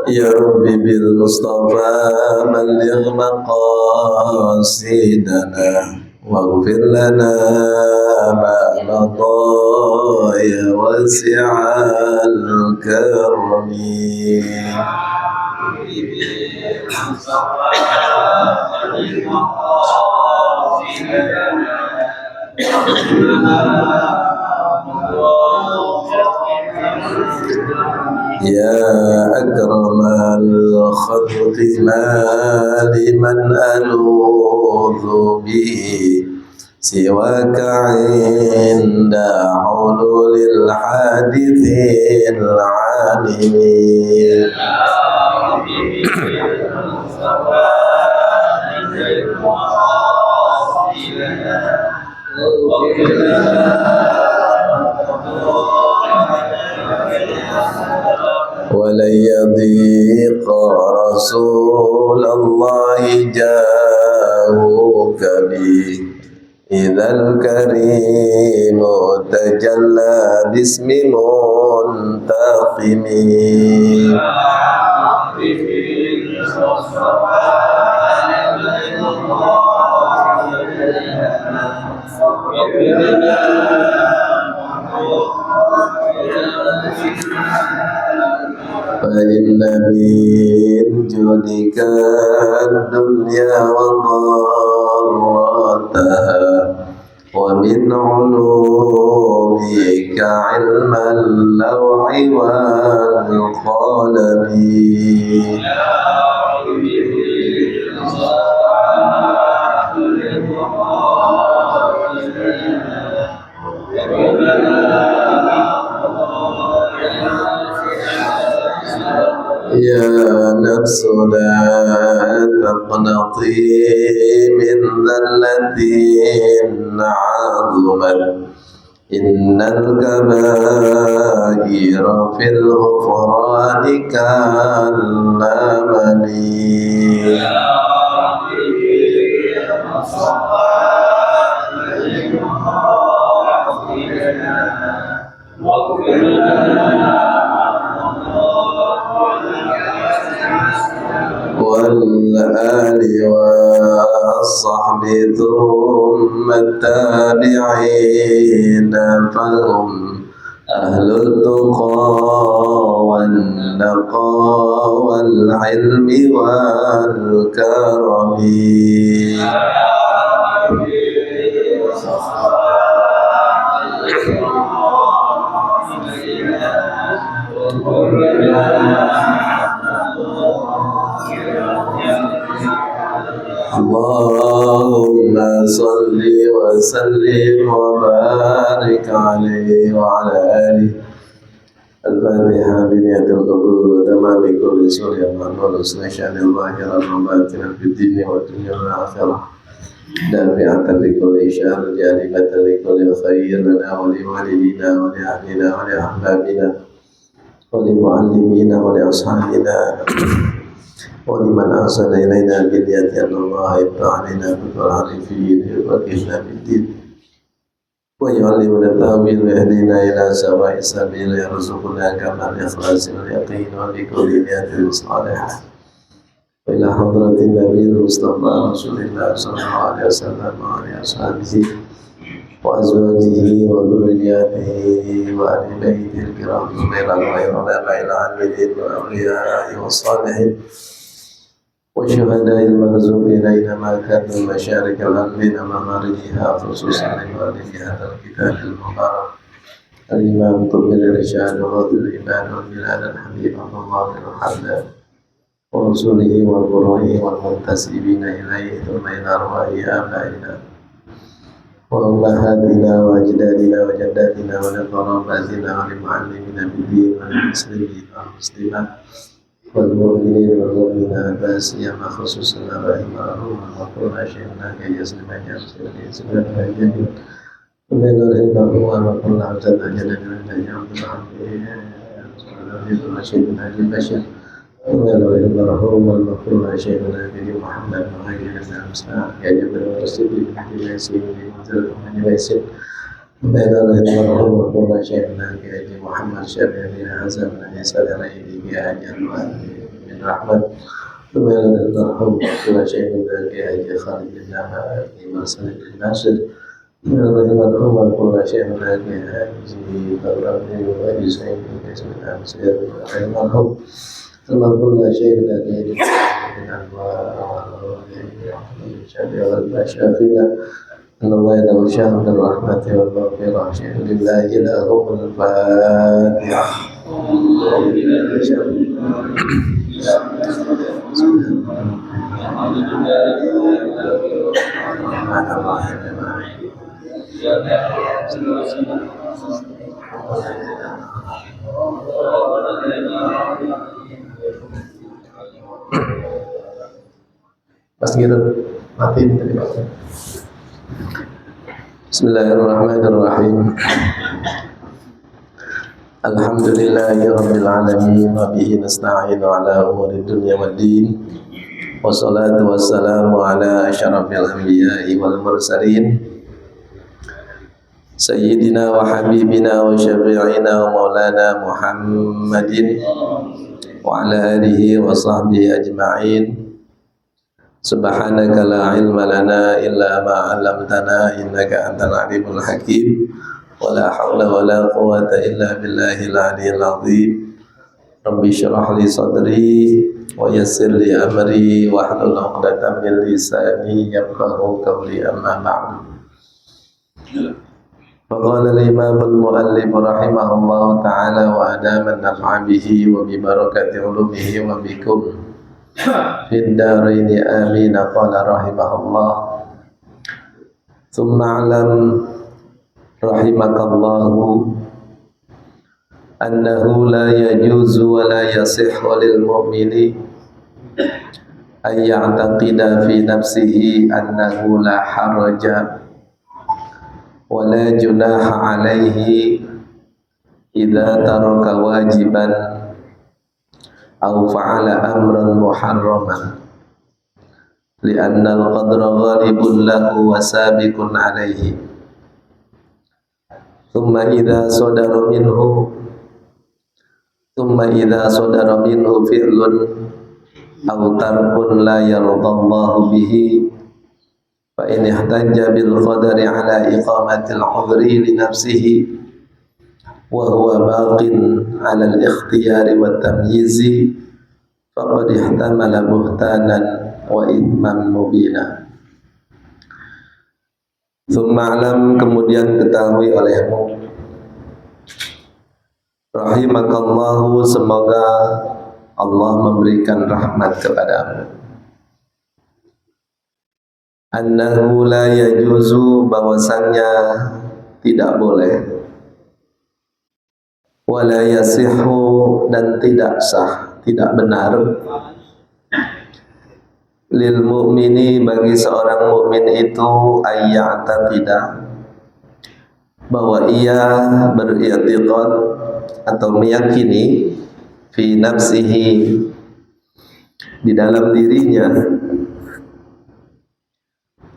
يا ربي بالمصطفى بلغ مقاصدنا واغفر لنا ما مضى يا واسع الكرم. يا أكرم الخلق ما لمن ألوذ به سواك عند حلول الحادث العالم. ولن يضيق رسول الله جاءوك به إذا الكريم تجلى باسم منتقم. فإن من جودك الدنيا وضرتها ومن علومك علم اللوح والقلم. يا نفس لا تقنطي من ذلة عظمت إن الكبائر في الغفران كالأمل. والآل والصحب ثم التابعين فهم أهل التقى والنقى والعلم والكرم. اللهم صل وسلم وبارك عليه وعلى آله. الفاتحة بنية القبول وتمام كل سوء المأمول وسنشأن الظاهرة والباطنة في الدين والدنيا والآخرة نافعة لكل شر جالبة لكل خير لنا ولوالدينا ولأهلنا ولأحبابنا ولمعلمينا ولأصحابنا ولمن أحسن إلينا باليد أن الله يفتح علينا فتح العارفين ويفقهنا في الدين ويعلمنا التأويل ويهدينا إلى سواء السبيل يرزقنا كما الإخلاص واليقين وبكل نية صالحة وإلى حضرة النبي المصطفى رسول الله صلى الله عليه وسلم وعلى أصحابه وأزواجه وذرياته وآل بيته الكرام غير العلماء العاملين والأولياء والصالحين والشهداء المرزوقين أينما كانوا مشارق الأرض مغاربها خصوصا لوالد هذا الكتاب المبارك الإمام طب الإرشاد وغوث الإيمان والبلاد الحبيب عبد الله بن محمد ورسوله والبروء والمنتسبين إليه ثم إلى أرواح آبائنا وأمهاتنا وأجدادنا وجداتنا ولقراباتنا ولمعلمنا بالدين وللمسلمين والمسلمات والمؤمنين والمؤمنات لا سيما خصوصا رحمهم وقول شيخنا كي يسلم جميعا ومن رحمه وقل عبد جل جلاله عبد سيدنا البشر ومن رحمه والمغفور شيخنا به محمد وغيره من المسلمين كي يبلغ الرسول بالحديث من يسير بين المرحوم وكل شيخنا كأبي محمد شافعي بن حسن بن عيسى العيدي بهاجر من رحمة بين المرحوم وكل شيخنا كأبي خالد بن في مرسل بن ناصر بين المرحوم وكل شيخنا كأبي فرقني وأبي سعيد بن اسم الأمسير المرحوم ثم كل شيخنا كأبي بن أنوار الشافعي والمشافينا إن الله له شهد الرحمة والمغفرة لله له الفاتحة. Mas gitu, matiin tadi Pak. Bismillahirrahmanirrahim. Alhamdulillahi rabbil alamin wa bihi nasta'inu ala umuri dunya waddin. Wassalatu wassalamu ala asyrafil anbiya'i wal mursalin sayyidina wa habibina wa syafi'ina wa maulana Muhammadin wa ala alihi wa sahbihi ajma'in. Subhanaka la ilma lana illa ma 'allamtana innaka antal alimul hakim wa la haula wa la quwwata illa billahil aliyyil azim. Rabbi shrah li sadri wa yassir li amri wa hlul 'uqdatam min lisani yafqahu qawli amma ba'du. Faqala al-imam al-muallif rahimahullahu ta'ala wa adama an-naf'a bihi wa bi barakati ulumihi wa bikum fid daraini amin. Qala rahimahullah thumma alam rahimakallahu annahu la yajuzu wa la yasihhu lil mu'mini an ya'taqida fi nafsihi annahu la haraja wa la junaha alayhi idza taraka wajiban aw fa'ala amran muharraman li'anna al-qadra ghalibun lahu wa sabiqun alayhi thumma idza sadara minhu fi'lun aw tarkun la yardallahu bihi fa in ihtajja bil qadari ala iqamati al-'udhri li nafsihi wa huwa baqin 'ala al-ikhtiyari wat tamyizi faqad ihtamala buhtanan wa ithman mubina. Tsumma alam, kemudian ketahui olehmu, rahimakallahu, semoga Allah memberikan rahmat kepadamu, annahu la yajuzu, bahwasannya tidak boleh, wala yasihu, dan tidak sah, tidak benar, lil mu'mini, bagi seorang mukmin itu, ayya'taqida, bahwa ia beri'tiqad atau meyakini, fi nafsihi, di dalam dirinya,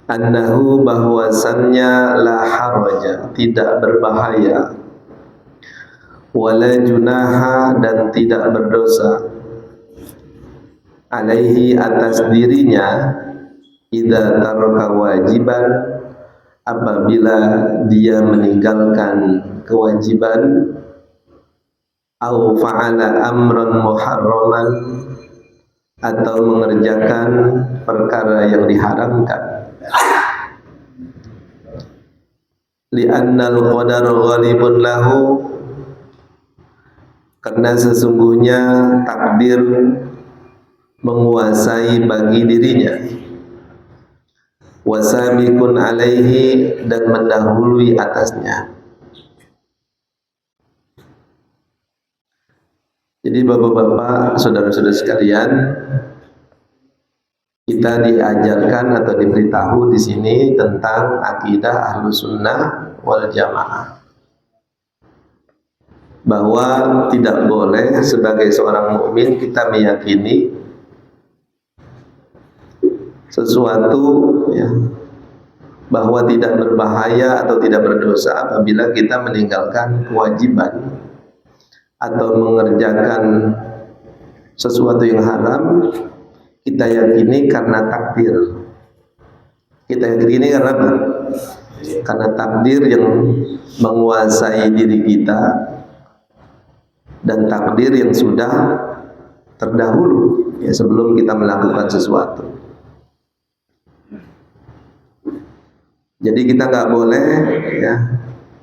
annahu, bahwasannya, la haraja, tidak berbahaya, wala junaha, dan tidak berdosa, alaihi, atas dirinya, idza taraka wajiban, apabila dia meninggalkan kewajiban, au fa'ala amran muharraman, atau mengerjakan perkara yang diharamkan, li'annal qadar ghalibun lahu, karena sesungguhnya takdir menguasai bagi dirinya, wasabiqun alaihi, dan mendahului atasnya. Jadi bapak-bapak, saudara-saudara sekalian, kita diajarkan atau diberitahu di sini tentang akidah Ahlus Sunnah wal Jamaah, bahwa tidak boleh sebagai seorang mukmin kita meyakini sesuatu, ya, bahwa tidak berbahaya atau tidak berdosa apabila kita meninggalkan kewajiban atau mengerjakan sesuatu yang haram. Kita yakini karena takdir. Kita yakini karena apa? Karena takdir yang menguasai diri kita dan takdir yang sudah terdahulu ya, sebelum kita melakukan sesuatu. Jadi kita nggak boleh ya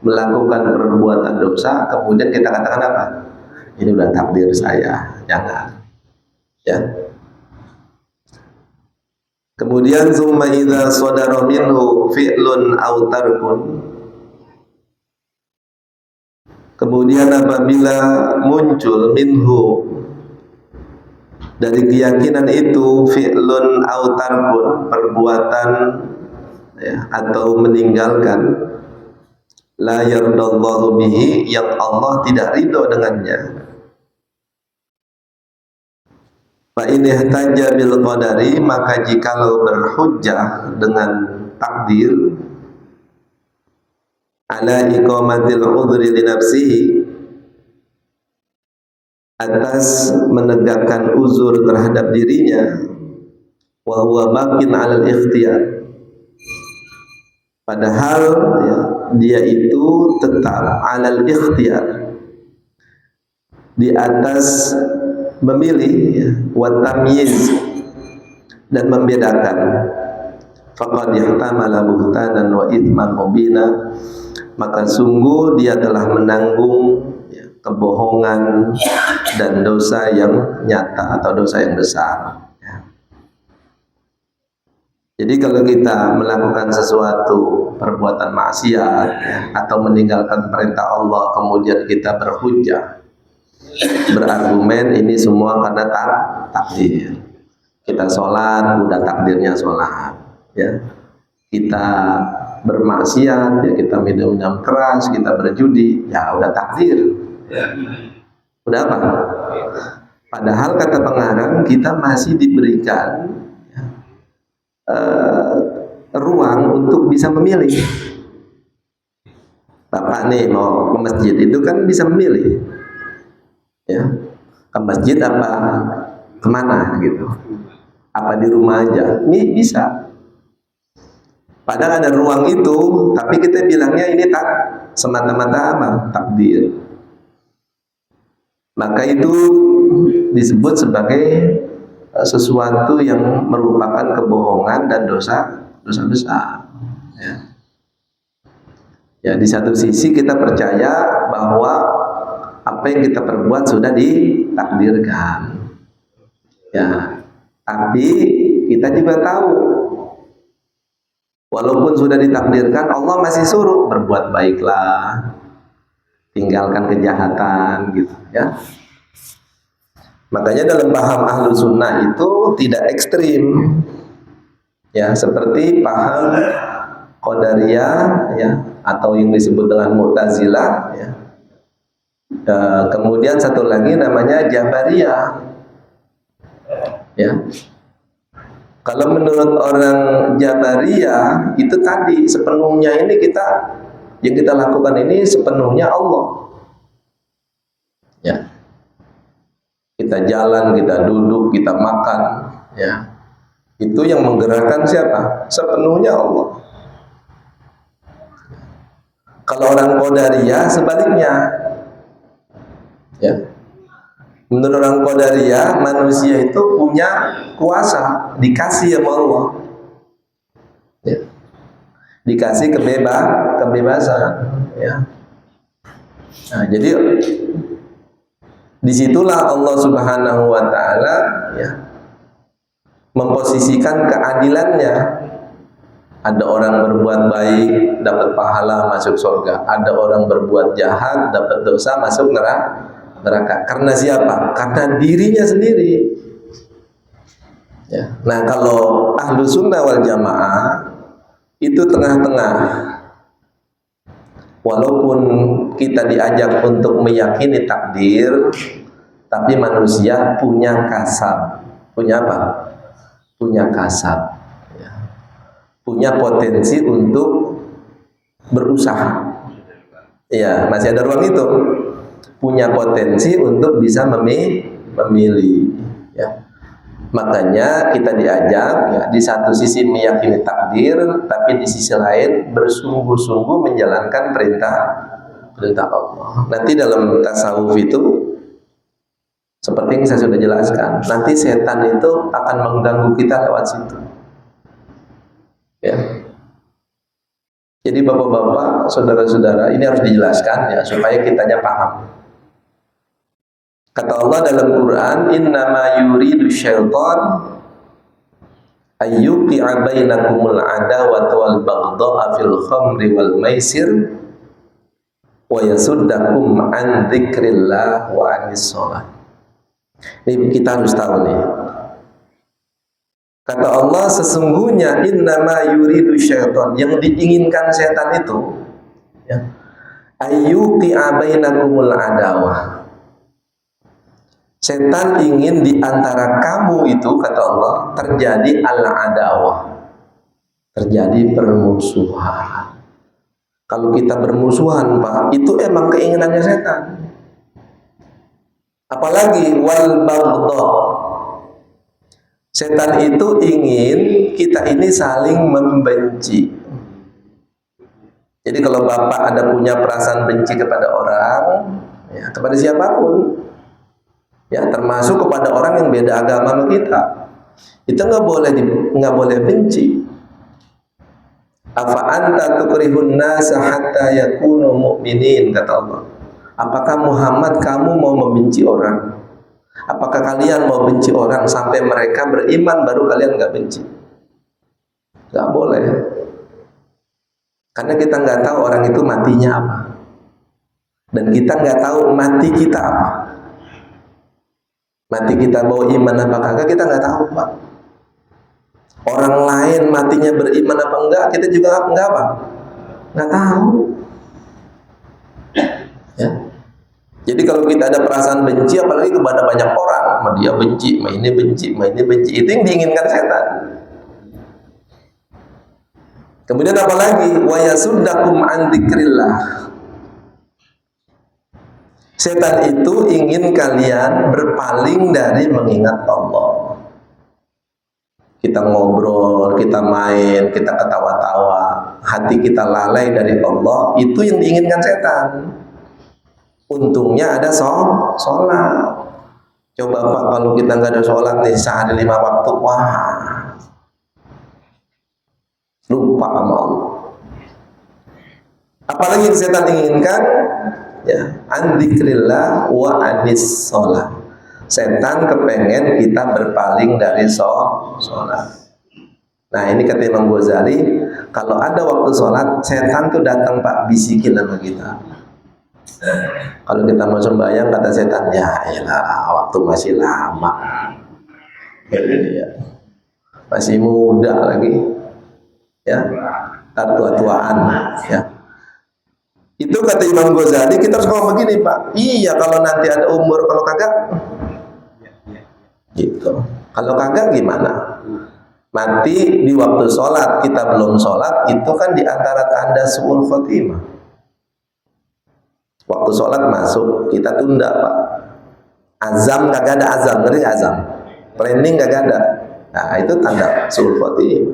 melakukan perbuatan dosa kemudian kita katakan apa? Ini udah takdir saya, jangan. Ya. Kemudian summa idza sadara minhu fi'lun aw tarkun. Kemudian apabila muncul minhu dari keyakinan itu fi'lun aw tarkun, perbuatan ya, atau meninggalkan la yardallahu bihi, yang Allah tidak ridho dengannya. Fa in ihtajja bil qadari, maka jikalau berhujjah dengan takdir ala iqamatil udhri li nafsihi, atas menegakkan uzur terhadap dirinya, wa huwa baqin 'alal ikhtiyar, padahal ya, dia itu tetap 'alal ikhtiyar, di atas memilih ya, wa tamyiz, dan membedakan, faqad ihtamala buhtanan wa ithman mubina, maka sungguh dia telah menanggung ya, kebohongan dan dosa yang nyata atau dosa yang besar ya. Jadi kalau kita melakukan sesuatu perbuatan maksiat ya, atau meninggalkan perintah Allah, kemudian kita berhujjah, berargumen, ini semua karena takdir. Kita sholat, udah takdirnya sholat ya. Kita bermaksiat ya, kita minum keras, kita berjudi, ya udah takdir ya. Udah apa? Padahal kata pengarang, kita masih diberikan ya, ruang untuk bisa memilih. Bapak nih mau ke masjid itu kan bisa memilih ya, ke masjid apa kemana gitu, apa di rumah aja, ini bisa. Padahal ada ruang itu, tapi kita bilangnya ini tak semata-mata apa? Takdir. Maka itu disebut sebagai sesuatu yang merupakan kebohongan dan dosa besar. Ya. Ya, di satu sisi kita percaya bahwa apa yang kita perbuat sudah ditakdirkan. Ya, tapi kita juga tahu, walaupun sudah ditakdirkan, Allah masih suruh berbuat baiklah, tinggalkan kejahatan, gitu ya. Makanya dalam paham ahlu sunnah itu tidak ekstrim, ya, seperti paham Qadariyah, ya, atau yang disebut dengan Mu'tazilah, ya. Kemudian satu lagi namanya Jabariyah, ya. Kalau menurut orang Jabariyah itu tadi sepenuhnya ini yang kita lakukan ini sepenuhnya Allah, ya. Kita jalan, kita duduk, kita makan, ya. Itu yang menggerakkan siapa? Sepenuhnya Allah. Kalau orang Qadariyah sebaliknya, ya. Menurut orang Qadariyah, manusia itu punya kuasa, dikasih sama Allah, ya. Dikasih kebebasan, ya. Nah, jadi disitulah Allah Subhanahu wa Ta'ala ya, memposisikan keadilannya. Ada orang berbuat baik dapat pahala masuk surga, ada orang berbuat jahat dapat dosa masuk neraka. Karena siapa? Karena dirinya sendiri ya. Nah, kalau ahlu sunnah wal jamaah itu tengah-tengah. Walaupun kita diajak untuk meyakini takdir, tapi manusia punya kasab. Punya apa? Punya kasab, ya. punya potensi untuk berusaha. Ya, masih ada ruang itu. Punya potensi untuk bisa memilih. Ya. Makanya kita diajak, ya, di satu sisi meyakini takdir, tapi di sisi lain bersungguh-sungguh menjalankan perintah Allah. Nanti dalam tasawuf itu, seperti yang saya sudah jelaskan, nanti setan itu akan mengganggu kita lewat situ. Ya. Jadi bapak-bapak, saudara-saudara, ini harus dijelaskan ya supaya kitanya paham. Kata Allah dalam Quran, innama yuridu syaitan ayyuqi'a bainakumul adawata wal baghdha'a fil khamri wal maisir wa yasuddakum an dzikrillah wa anis shalah. Ini kita harus tahu nih. Kata Allah, sesungguhnya innama yuridu syaitan, yang diinginkan setan itu ya, ayyuqi'a bainakumul adawah. Setan ingin di antara kamu itu, kata Allah, terjadi al-adawah, terjadi permusuhan. Kalau kita bermusuhan, Pak, itu emang keinginannya setan. Apalagi wal baghdha. Setan itu ingin kita ini saling membenci. Jadi kalau Bapak ada punya perasaan benci kepada orang, ya, kepada siapapun, ya, termasuk kepada orang yang beda agama sama kita, itu nggak boleh benci. Afa anta tukrihun nasa hatta yakunu mu'minin, kata Allah. Apakah Muhammad kamu mau membenci orang? Apakah kalian mau benci orang sampai mereka beriman baru kalian nggak benci? Nggak boleh. Karena kita nggak tahu orang itu matinya apa, dan kita nggak tahu mati kita apa. Mati kita bawa iman apa kagak kita nggak tahu, Pak. Orang lain matinya beriman apa enggak kita juga nggak apa, nggak tahu. Ya. Jadi kalau kita ada perasaan benci, apalagi kepada banyak orang, dia benci, ini benci, ini benci, itu yang diinginkan setan. Kemudian apalagi wa yasuddakum an dzikrillah. Setan itu ingin kalian berpaling dari mengingat Allah. Kita ngobrol, kita main, kita ketawa-tawa, hati kita lalai dari Allah, itu yang diinginkan setan. Untungnya ada sholat. Coba Pak, kalau kita nggak ada sholat nih sehari 5 waktu, wah, lupa sama Allah. Apalagi yang setan inginkan, ya, an dzikrillah wa anis sholat. Setan kepengen kita berpaling dari sholat. Nah ini kata Imam Ghazali, kalau ada waktu sholat, setan tuh datang, Pak, bisikin sama kita. Kalau kita mau sembahyang, kata setan, ya elah, waktu masih lama, ya, masih muda lagi, ya, tua-tuaan, ya. Itu kata Imam Ghazali, kita harus ngomong begini, Pak. Iya, kalau nanti ada umur, kalau kagak, gitu. Kalau kagak gimana? Mati di waktu sholat, kita belum sholat, itu kan di antara tanda su'ul khotimah. Waktu sholat masuk, kita tunda, Pak. Azam kagak ada azam, ngerti azam? Planning kagak ada. Nah, itu tanda su'ul khotimah.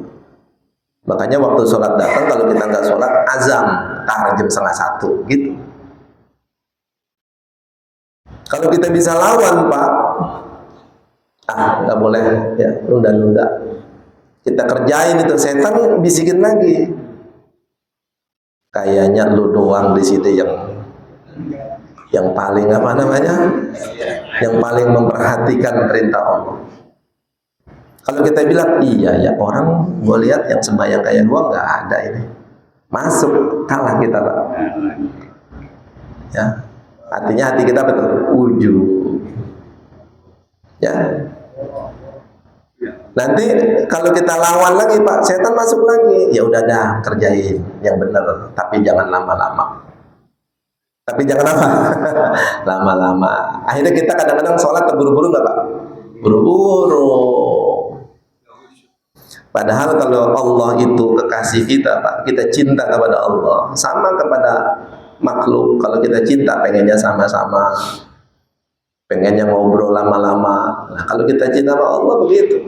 Makanya waktu sholat datang, kalau kita nggak sholat, azam, jam 12:30, gitu. Kalau kita bisa lawan, Pak, nggak boleh, ya, nunda-nunda. Kita kerjain itu, setan bisikin lagi. Kayaknya lu doang di situ yang paling apa namanya, yang paling memperhatikan perintah Allah. Kalau kita bilang iya ya, orang gue lihat yang sembahyang kayak gua nggak ada ini, masuk, kalah kita, Pak. Ya, artinya hati kita betul ujub. Ya. Nanti kalau kita lawan lagi, Pak, setan masuk lagi. Ya udah dah, kerjain yang benar, tapi jangan lama-lama. Tapi jangan apa? Lama-lama. Akhirnya kita kadang-kadang sholat terburu-buru nggak, Pak? Buru-buru. Padahal kalau Allah itu kekasih kita, Pak, kita cinta kepada Allah, sama kepada makhluk. Kalau kita cinta, pengennya sama-sama, pengennya ngobrol lama-lama. Nah, kalau kita cinta sama Allah begitu,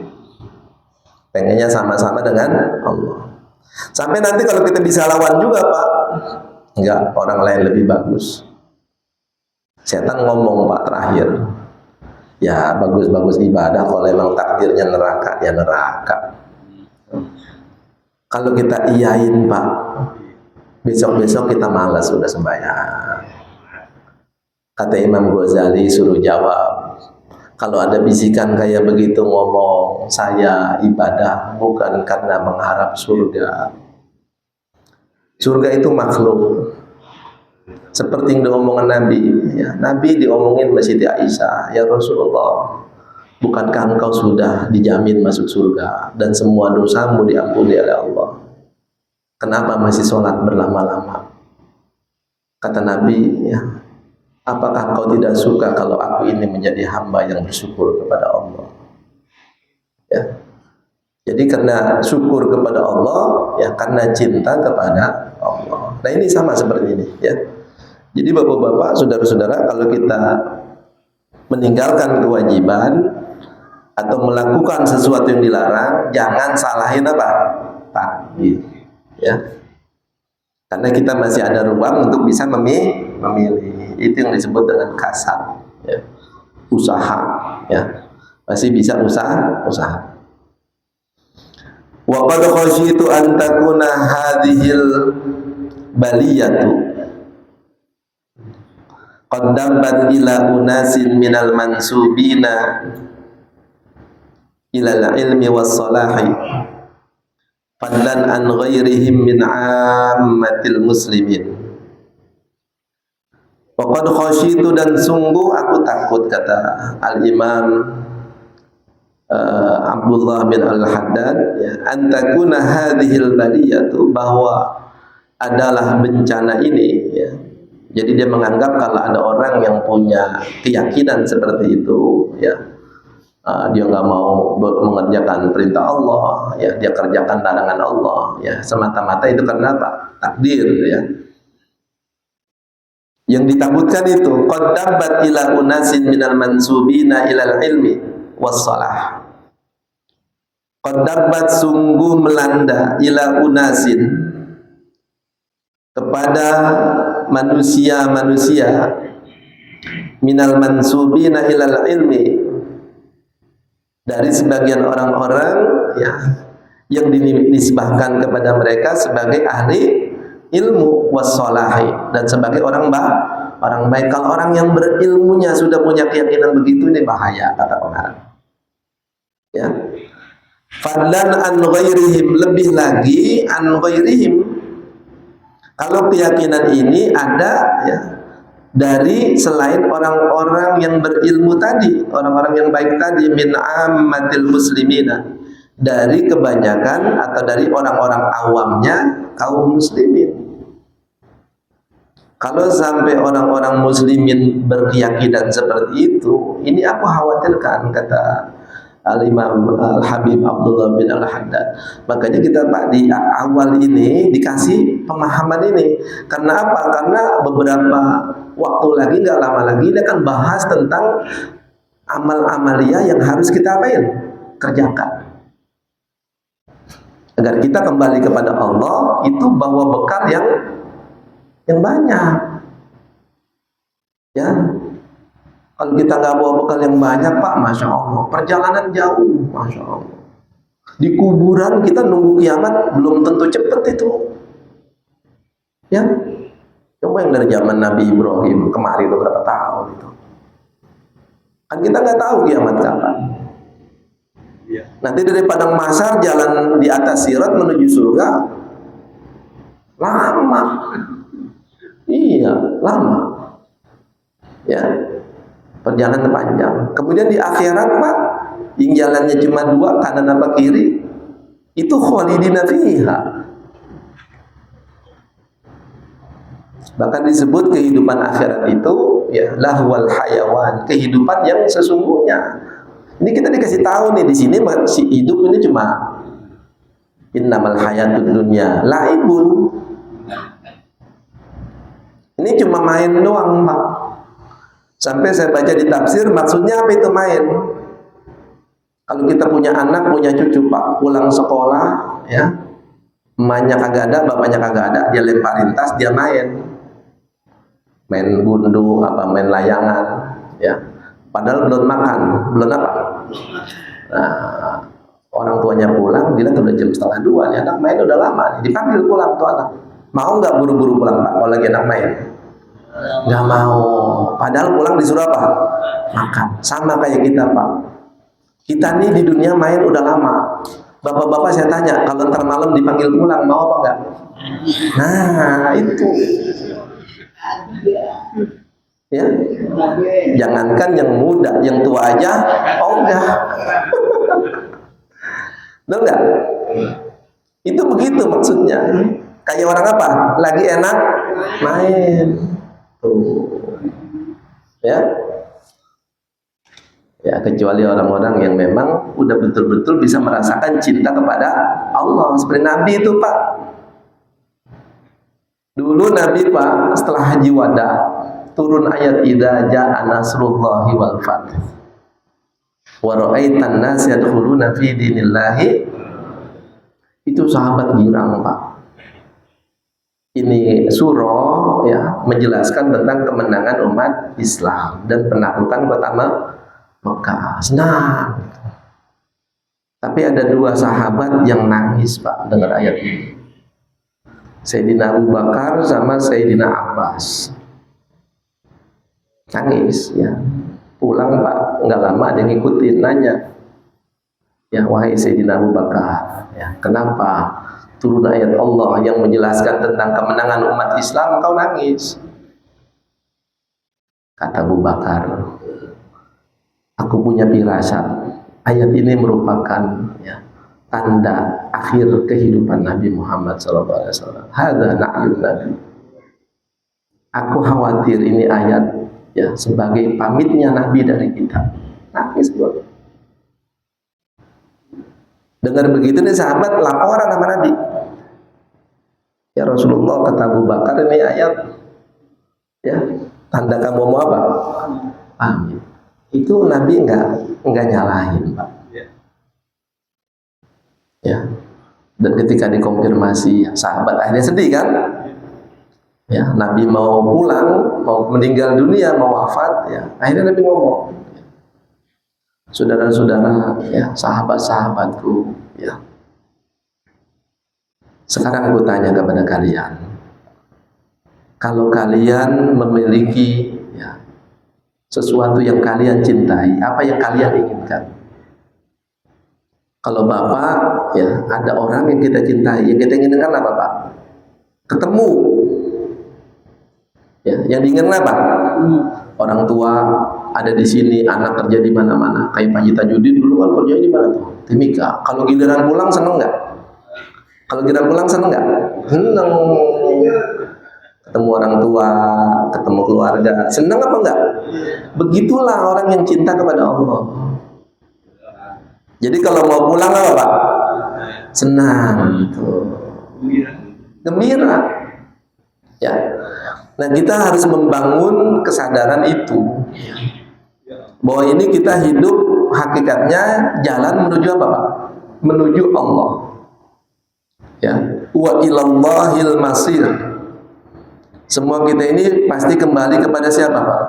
pengennya sama-sama dengan Allah. Sampai nanti kalau kita bisa lawan juga, Pak, enggak, orang lain lebih bagus. Setan ngomong, Pak, terakhir, ya bagus-bagus ibadah, kalau memang takdirnya neraka, ya neraka. Kalau kita iyain, Pak, besok-besok kita malas sudah sembahyang. Kata Imam Ghazali suruh jawab, kalau ada bisikan kayak begitu ngomong, saya ibadah bukan karena mengharap surga. Surga itu makhluk. Seperti yang diomongan Nabi, ya, Nabi diomongin Siti Aisyah, ya Rasulullah, bukankah engkau sudah dijamin masuk surga dan semua dosamu diampuni oleh Allah? Kenapa masih sholat berlama-lama? Kata Nabi, ya, apakah kau tidak suka kalau aku ini menjadi hamba yang bersyukur kepada Allah? Ya. Jadi karena syukur kepada Allah, ya karena cinta kepada Allah. Nah ini sama seperti ini, ya. Jadi bapak-bapak, saudara-saudara, kalau kita meninggalkan kewajiban atau melakukan sesuatu yang dilarang, jangan salahin apa? Takdir, ya. Karena kita masih ada ruang untuk bisa memilih. Itu yang disebut dengan kasab, ya. Usaha, ya. Masih bisa usaha. Wa qad khasyitu an takuna hadhil baliyatu qaddabat ila unasin minal mansubina ila al-ilmi was salahi fadlan an ghairihim min ammatil muslimin. Wa qad khasyitu, dan sungguh aku takut, kata Al-Imam Abdullah bin Al-Haddad, ya, antakuna hadhil baliyatu, bahwa adalah bencana ini, ya. Jadi dia menganggap kalau ada orang yang punya keyakinan seperti itu, ya, dia nggak mau mengerjakan perintah Allah, ya, dia kerjakan larangan Allah, ya, semata-mata itu karena apa? Takdir, ya. Yang ditakutkan itu qaddabat ila unasin minal mansubina ilal ilmi wassalah. Qaddabat, sungguh melanda, ila unasin, kepada manusia-manusia, minal mansubina ilal ilmi, dari sebagian orang-orang, ya, yang dinisbahkan kepada mereka sebagai ahli ilmu wassalahi, dan sebagai orang baik. Kalau orang yang berilmunya sudah punya keyakinan begitu, ini bahaya, kata orang, ya. Fadlan an ghairihim, lebih lagi an ghairihim, kalau keyakinan ini ada, ya, dari selain orang-orang yang berilmu tadi, orang-orang yang baik tadi, min ammatil muslimina, dari kebanyakan atau dari orang-orang awamnya kaum muslimin. Kalau sampai orang-orang muslimin berkeyakinan seperti itu, ini aku khawatirkan, kata Al-Imam Al-Habib Abdullah bin Al-Haddad. Makanya kita, Pak, di awal ini dikasih pemahaman ini. Karena apa? Karena beberapa waktu lagi, nggak lama lagi, dia akan bahas tentang amal-amalia yang harus kita apain? Kerjakan. Agar kita kembali kepada Allah, itu bawa bekal yang banyak, ya. Kalau kita nggak bawa bekal yang banyak, Pak, Masya Allah, perjalanan jauh, Masya Allah. Di kuburan kita nunggu kiamat belum tentu cepet itu, ya. Coba yang dari zaman Nabi Ibrahim kemari beberapa tahun itu, kan kita nggak tahu kiamat kapan. Nanti dari padang mahsyar jalan di atas sirat menuju surga lama, iya, lama, ya. Perjalanan panjang. Kemudian di akhirat, Pak, yang jalannya cuma dua, kanan apa kiri, itu khalidina fiha. Bahkan disebut kehidupan akhirat itu, ya, lahwal hayawan, kehidupan yang sesungguhnya. Ini kita dikasih tahu nih, di sini masih hidup ini cuma Innamal hayatud dunya laibun. Ini cuma main doang, Pak. Sampai saya baca di tafsir, maksudnya apa itu main? Kalau kita punya anak, punya cucu, Pak, pulang sekolah, ya, emaknya kagak ada, bapaknya kagak ada, dia lemparin tas, dia main gundu, main layangan, ya. Padahal belum makan, belum apa. Nah, orang tuanya pulang, dia udah jam 1:30, nih anak main udah lama, dipanggil pulang tuh anak. Mau nggak buru-buru pulang, Pak, kalau lagi anak main? Nggak mau. Padahal pulang disuruh apa? Makan. Sama kayak kita, Pak. Kita nih di dunia main udah lama. Bapak-bapak saya tanya, kalau ntar malam dipanggil pulang, mau apa enggak? Nah, itu. Ya. Jangankan yang muda, yang tua aja, oh enggak. Betul enggak? Itu begitu maksudnya. Kayak orang apa? Lagi enak main. Tuh. Ya. Ya, kecuali orang-orang yang memang udah betul-betul bisa merasakan cinta kepada Allah. Seperti Nabi itu, Pak. Dulu Nabi, Pak, setelah haji wada, turun ayat idza jaa nasrullahi wal fath. Wa ra'aitan nas yadkhuluna fi dinillahi. Itu sahabat girang, Pak. Ini surah ya menjelaskan tentang kemenangan umat Islam dan penaklukan pertama Mekah. Senang. Tapi ada dua sahabat yang nangis, Pak, dengar ayat ini. Sayyidina Abu Bakar sama Sayyidina Abbas. Nangis ya. Pulang, Pak, nggak lama ada yang ngikutin nanya. Ya, wahai Sayyidina Abu Bakar, ya, kenapa turun ayat Allah yang menjelaskan tentang kemenangan umat Islam kau nangis? Kata Abu Bakar, aku punya firasat ayat ini merupakan ya, tanda akhir kehidupan Nabi Muhammad SAW. Hadza na'yun Nabi. Aku khawatir ini ayat ya sebagai pamitnya Nabi dari kita. Nangis loh. Dengar begitu nih sahabat laporan sama Nabi. Ya Rasulullah, kata Abu Bakar, ini ayat ya tanda kamu mau apa? Pamit. Itu Nabi enggak nyalahin, Pak. Ya. Dan ketika dikonfirmasi, ya, sahabat akhirnya sedih kan? Ya, Nabi mau pulang, mau meninggal dunia, mau wafat, ya. Akhirnya Nabi ngomong, saudara-saudara, ya, sahabat-sahabatku, ya. Sekarang aku tanya kepada kalian, kalau kalian memiliki ya, sesuatu yang kalian cintai, apa yang kalian inginkan? Kalau Bapak, ya, ada orang yang kita cintai, yang kita inginkan apa, Pak? Ketemu. Ya, yang diinginkan apa? Orang tua ada di sini, anak kerja di mana-mana. Kayak Pak Haji Tajudin dulu kan kerja di mana tuh? Timika. Kalau giliran pulang seneng nggak? Kalau giliran pulang seneng nggak? Seneng. Ketemu orang tua, ketemu keluarga, seneng apa enggak? Begitulah orang yang cinta kepada Allah. Jadi kalau mau pulang apa, Pak? Senang, tuh. Gembira. Ya. Nah, kita harus membangun kesadaran itu. Bahwa ini kita hidup hakikatnya jalan menuju apa, Pak? Menuju Allah. Ya. Wa ilallahil masir. Semua kita ini pasti kembali kepada siapa, Pak?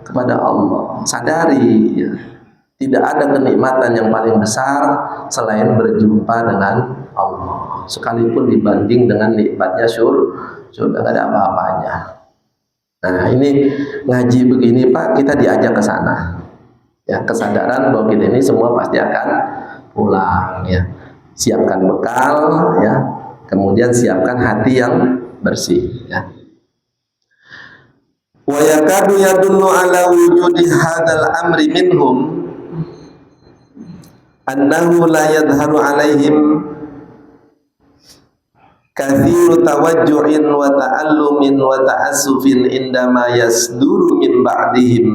Kepada Allah. Sadari, ya. Tidak ada kenikmatan yang paling besar selain berjumpa dengan Allah. Sekalipun dibanding dengan nikmatnya surga, nggak ada apa-apanya. Nah, ini ngaji begini, Pak, kita diajak ke sana. Ya, kesadaran bahwa kita ini semua pasti akan pulang. Ya, siapkan bekal, ya. Kemudian siapkan hati yang bersih. Ya. Wa yakadu yadullu ala wujudi hadzal amri minhum annahu la yadharu alaihim kathiru tawajju'in wa ta'allumin wa ta'assufin indama yasduru min ba'dihim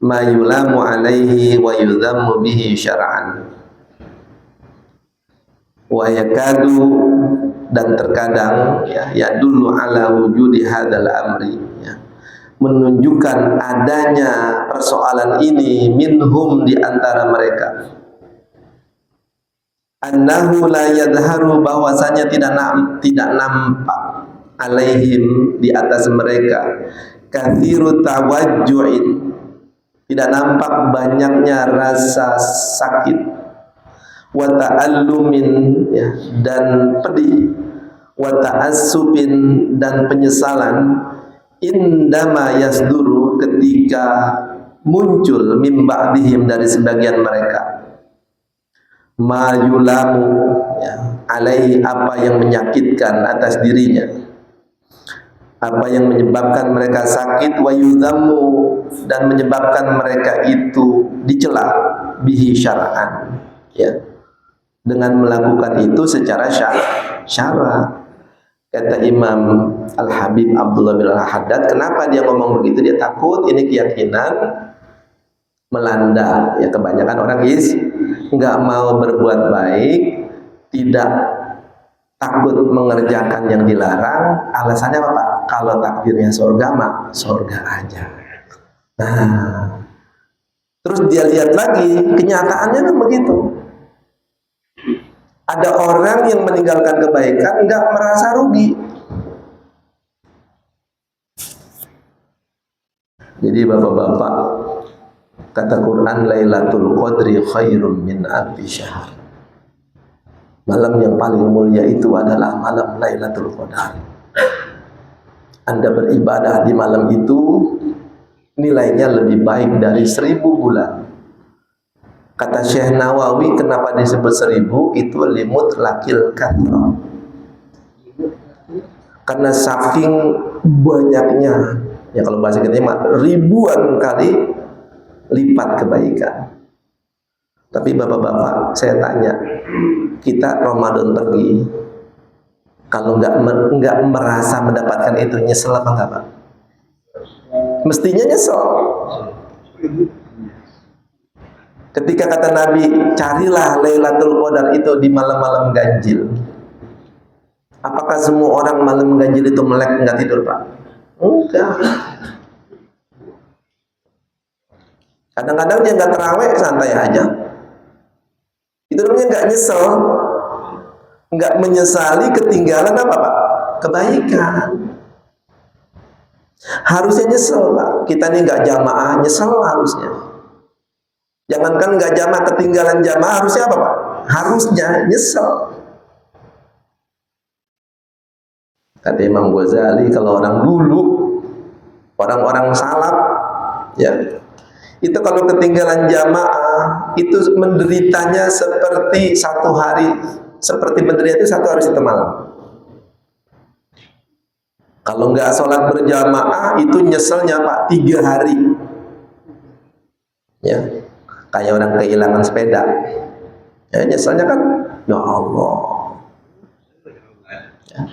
ma yulamu alaihi wa yudhammu bihi syar'an. wa yakadu, dan terkadang ya dulu ala wujudi hadzal amri, ya, menunjukkan adanya persoalan ini minhum, di antara mereka, annahu la yadharu, bahwasanya tidak nampak, alaihim, di atas mereka, kathiru tawajju'in, tidak nampak banyaknya rasa sakit, wa ta'allumin, ya, dan pedih, wa ta'assubin, dan penyesalan, indama yasduru, ketika muncul min ba'dihim, dari sebagian mereka, ma yulamu, ya, alaihi, apa yang menyakitkan atas dirinya, apa yang menyebabkan mereka sakit, wa yudhammu, dan menyebabkan mereka itu dicela, bihi syar'an, ya, dengan melakukan itu secara syara. Kata Imam Al-Habib Abdullah bin Al-Haddad, kenapa dia ngomong begitu? Dia takut ini keyakinan melanda, ya, kebanyakan orang nggak mau berbuat baik, tidak takut mengerjakan yang dilarang. Alasannya apa, Pak? Kalau takdirnya surga mah surga aja. Nah, terus dia lihat lagi kenyataannya kan begitu. Ada orang yang meninggalkan kebaikan nggak merasa rugi. Jadi bapak-bapak, kata Quran, Lailatul Qadri khairum min alfi syahr. Malam yang paling mulia itu adalah malam Lailatul Qadar. Anda beribadah di malam itu, nilainya lebih baik dari 1000 bulan. Kata Syekh Nawawi, kenapa disebut 1000? Itu limut lakil kathra, karena saking banyaknya, ya, kalau bahasa kita ribuan kali lipat kebaikan. Tapi bapak-bapak, saya tanya, kita Ramadan pergi, kalau nggak merasa mendapatkan itu, nyesel apa enggak, Pak? Mestinya nyesel. Ketika kata Nabi, carilah Lailatul Qadar itu di malam-malam ganjil. Apakah semua orang malam ganjil itu melek nggak tidur, Pak? Enggak. Kadang-kadang dia nggak terawih, santai aja. Itu namanya nggak nyesel, nggak menyesali ketinggalan apa, Pak? Kebaikan. Harusnya nyesel, Pak. Kita nih nggak jamaah, nyesel harusnya. Jangankan nggak jamaah, ketinggalan jamaah, harusnya apa, Pak? Harusnya nyesel. Kata Imam Ghazali, kalau orang dulu, orang-orang salaf, ya, itu kalau ketinggalan jamaah, itu menderitanya seperti satu hari, seperti menderita itu satu hari satu malam. Kalau nggak sholat berjamaah, itu nyeselnya, Pak, 3 hari. Ya, kayak orang kehilangan sepeda. Ya, nyeselnya kan, ya Allah. Ya.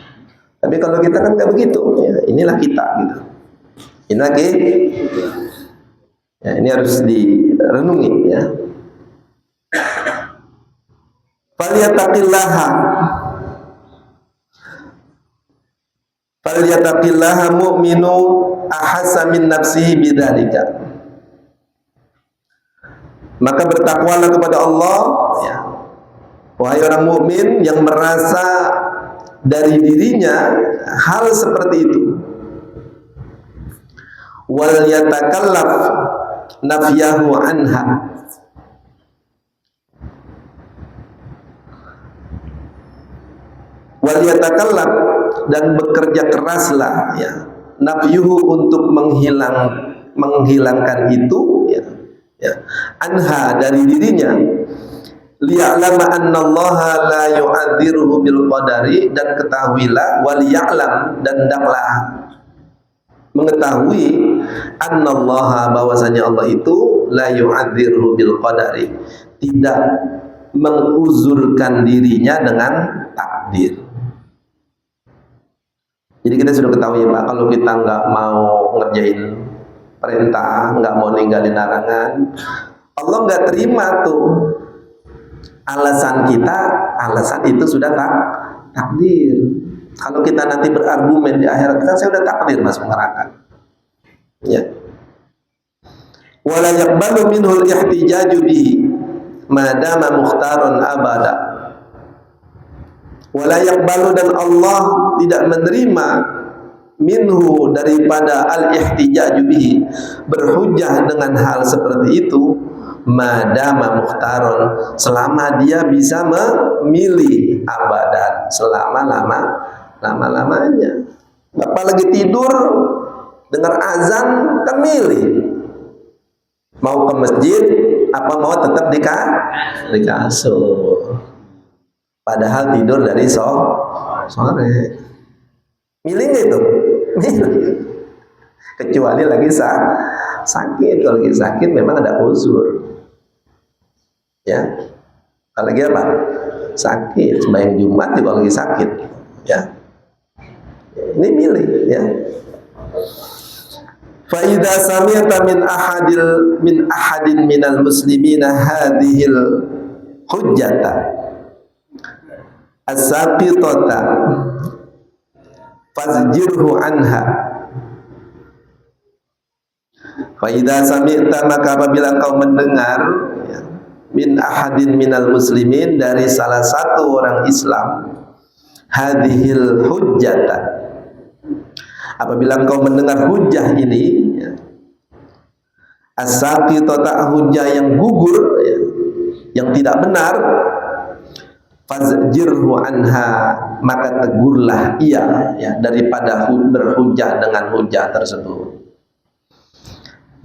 Tapi kalau kita kan nggak begitu. Ya, inilah kita, gitu. Ini lagi. Ya, ini harus direnungi, ya. Falyattaqillaha mu'minu ahassa min nafsihi bidzalika. Maka bertakwalah kepada Allah, ya, wahai orang mukmin yang merasa dari dirinya hal seperti itu. Wal yatakallaf nafyahu anha, wal yatakallaf, dan bekerja keraslah, ya, nafyuhu, untuk menghilangkan itu, ya, ya, anha, dari dirinya, liya'lama annallaha la yu'adziruhu bil qadari, dan ketahuilah, wal ya'lam, dan hendaklah mengetahui, annallaha, bahwasanya Allah itu la yu'adziruhu bil qadari, tidak menguzurkan dirinya dengan takdir. Jadi kita sudah ketahui, Pak, kalau kita nggak mau ngerjain perintah, nggak mau ninggalin larangan, Allah nggak terima tuh. Alasan kita, alasan itu sudah takdir. Kalau kita nanti berargumen di akhirat, kan saya udah takdir masuk neraka. Ya. Wala yaqbalu minhul ihtijaju bihi madama mukhtaron abada. Wala yaqbalu, dan Allah tidak menerima minhu daripada al-ihtijaju bihi, berhujjah dengan hal seperti itu, madama mukhtaron, selama dia bisa memilih abadan, selama-lamanya. Bapak lagi tidur dengar azan, kan milih mau ke masjid apa mau tetap di kasur, padahal tidur dari sore. Milih nggak itu? Kecuali lagi sakit. Kalau lagi sakit memang ada uzur. Ya, kalau lagi apa? Sakit, sembahyang Jumat juga lagi sakit. Ya, ini milih. Ya. Fa idza sami'ta min ahadin minal muslimina hadhil hujjata as-saqitata fazjirhu anha. Fa idza sami'ta, maka apabila kau mendengar, ya, min ahadin minal muslimin, dari salah satu orang Islam, hadhil hujjata, apabila engkau mendengar hujjah ini, ya, as-saqitata, hujjah yang gugur, ya, yang tidak benar, fazjirhu anha, maka tegurlah ia, ya, daripada berhujjah dengan hujjah tersebut.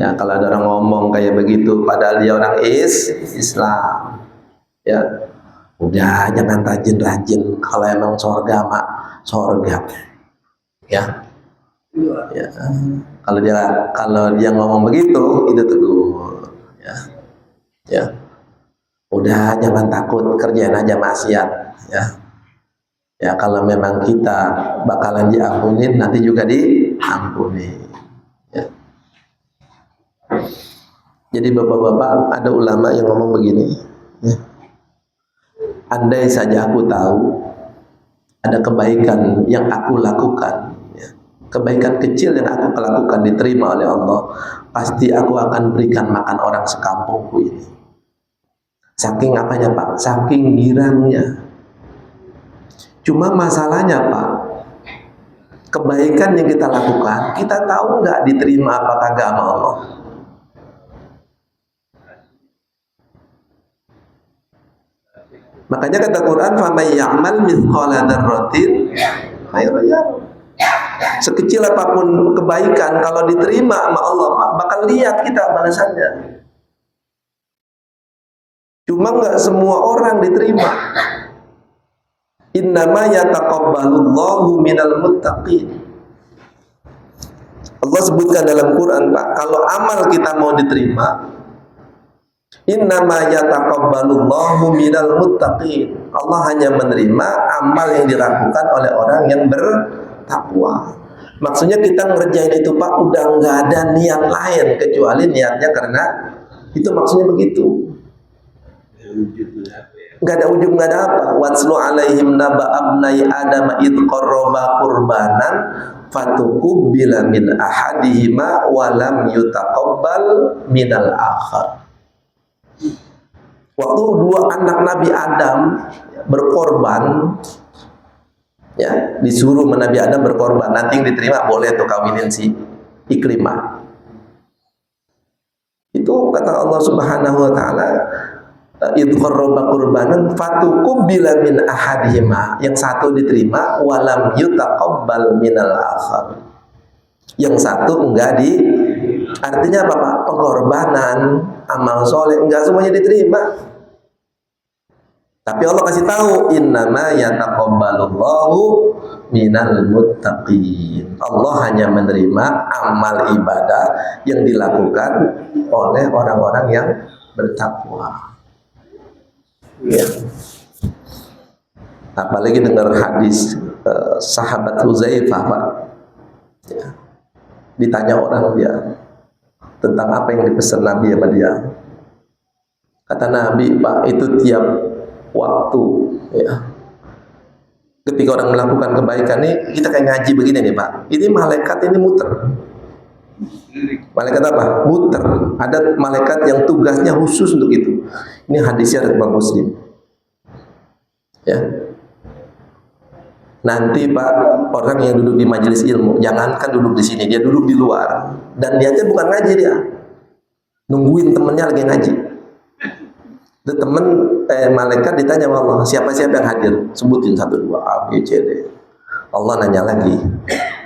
Ya, kalau ada orang ngomong kayak begitu padahal dia orang Islam, ya, udah jangan rajin-rajin, kalau emang surga mak surga. Ya. Ya, kalau dia ngomong begitu, itu tegur. Ya, udah jangan takut, kerjain aja maksiat. Ya, kalau memang kita bakalan diampunin, nanti juga diampuni. Ya. Jadi bapak-bapak, ada ulama yang ngomong begini. Ya. Andai saja aku tahu ada kebaikan yang aku lakukan, kebaikan kecil yang aku lakukan diterima oleh Allah, pasti aku akan berikan makan orang sekampungku ini. Saking apanya Pak? Saking girangnya. Cuma masalahnya Pak, kebaikan yang kita lakukan, kita tahu nggak diterima apa kagak sama Allah? Makanya kata Quran, "Faman ya'mal mithqala dzarratin khairan yarah." Sekecil apapun kebaikan, kalau diterima sama Allah, bakal lihat kita balasannya. Cuma nggak semua orang diterima. Innama yataqabbalullahu minal muttaqin. Allah sebutkan dalam Quran, Pak, kalau amal kita mau diterima, innama yataqabbalullahu minal muttaqin. Allah hanya menerima amal yang dilakukan oleh orang yang bertakwa. Maksudnya kita ngerjain itu Pak, udah nggak ada niat lain kecuali niatnya karena itu, maksudnya begitu. Nggak ada ujub, nggak ada apa. Watslu alaihim naba abnai adam id qarraba qurbanan fatuqubila min ahadihima walam yutaqabbal minal akhar. Waktu dua anak Nabi Adam berkorban, ya, disuruh Nabi Adam berkorban, nanti yang diterima boleh tuh kawinin si Ikrimah. Itu kata Allah Subhanahu wa taala, idh qarraba qurbanan fatuqubila min ahadihima, yang satu diterima, walam yutaqabbal minal akhar, yang satu enggak artinya apa Pak? Pengorbanan, amal soleh enggak semuanya diterima. Tapi Allah kasih tahu, innama yataqabbalullahu minal muttaqin. Allah hanya menerima amal ibadah yang dilakukan oleh orang-orang yang bertakwa. Ya. Apalagi dengar hadis sahabat Huzaifah, Pak. Ya. Ditanya orang dia tentang apa yang dipesan Nabi sama dia. Kata Nabi, Pak, itu tiap waktu, ya. Ketika orang melakukan kebaikan nih, kita kayak ngaji begini nih Pak. Ini malaikat ini muter. Malaikat apa? Muter. Ada malaikat yang tugasnya khusus untuk itu. Ini hadisnya dari Imam Muslim. Ya. Nanti Pak, orang yang duduk di majelis ilmu, jangankan duduk di sini, dia duduk di luar. Dan dia bukan ngaji dia. Nungguin temennya lagi ngaji. Itu malaikat ditanya sama Allah, siapa-siapa yang hadir? Sebutin 1, 2, A, B, C, D. Allah nanya lagi,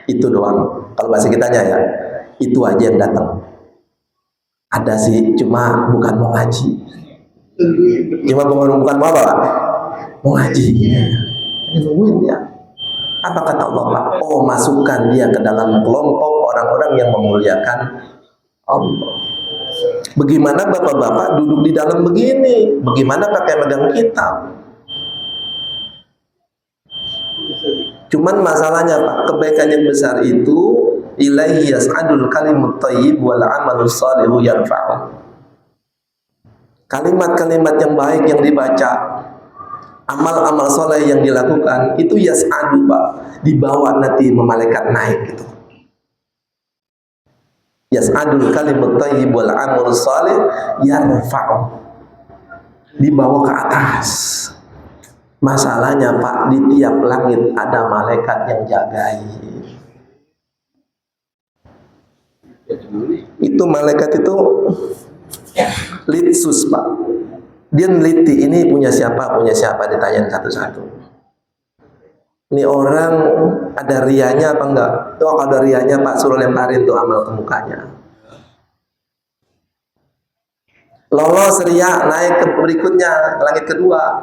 itu doang. Kalau bahasa kitanya ya, itu aja yang datang. Ada sih, cuma bukan mau ngaji. Cuma bukan mau apa Pak? Mau ngaji. Nungguin dia. Apa kata Allah Pak? Oh, masukkan dia ke dalam kelompok orang-orang yang memuliakan Allah. Bagaimana bapak-bapak duduk di dalam begini? Bagaimana pakai megang kitab? Cuman masalahnya Pak, kebaikan yang besar itu ilaihi yas'adul kalimut thayyib wal amalus shalihu yarfa'u. Kalimat-kalimat yang baik yang dibaca, amal-amal soleh yang dilakukan itu yas'adu Pak, dibawa nanti malaikat naik gitu. Yas'adul kalimut thayyib wal amalus shalih yarfa'u, dibawa ke atas. Masalahnya Pak, di tiap langit ada malaikat yang jagain. Itu malaikat itu litsus Pak. Dia neliti ini punya siapa ditanyain satu-satu. Ini orang ada rianya apa enggak? Oh, ada rianya Pak, suruh lemparin tuh amal ke mukanya. Lolos ria, naik ke berikutnya, langit kedua.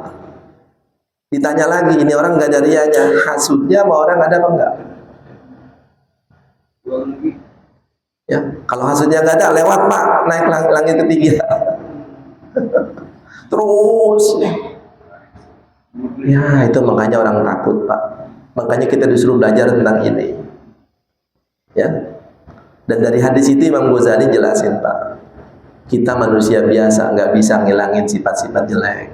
Ditanya lagi, ini orang enggak ada rianya, hasudnya sama orang ada apa enggak? Ya, kalau hasudnya enggak ada, lewat Pak, naik langit ketiga. Terus ya, itu makanya orang takut Pak. Makanya kita disuruh belajar tentang ini. Ya. Dan dari hadis itu Imam Ghazali jelasin Pak, kita manusia biasa, nggak bisa ngilangin sifat-sifat jelek,